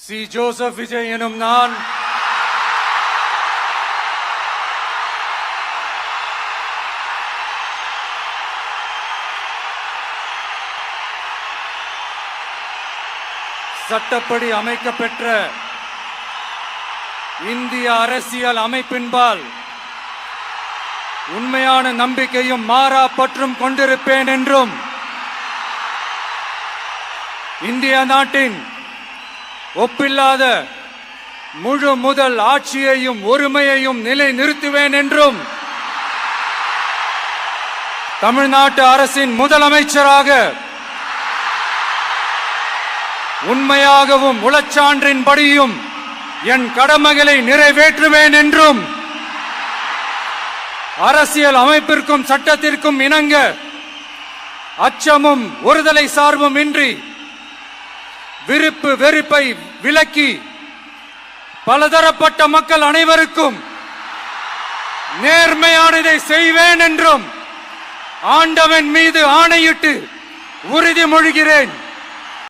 C. Joseph Vijay எனும் நான் சட்டப்படி அமைக்கப்பெற்ற இந்திய அரசியல் அமைப்பின்பால் உண்மையான நம்பிக்கையும் மாறா பற்றும் கொண்டிருப்பேன் என்றும் இந்திய நாட்டின் ஒப்பில்லாத முழு முதல் ஆட்சியையும் ஒருமையையும் நிலைநிறுத்துவேன் என்றும் தமிழ்நாட்டு அரசின் முதலமைச்சராக உண்மையாகவும் உளச்சான்றின்படியும் என் கடமைகளை நிறைவேற்றுவேன் என்றும் அரசியல் அமைப்பிற்கும் சட்டத்திற்கும் இணங்க அச்சமும் ஒருதலை சார்பும் இன்றி விருப்பு வெறுப்பை விலக்கி பலதரப்பட்ட மக்கள் அனைவருக்கும் நேர்மையானதை செய்வேன் என்றும் ஆண்டவன் மீது ஆணையிட்டு உறுதிமொழிகிறேன்.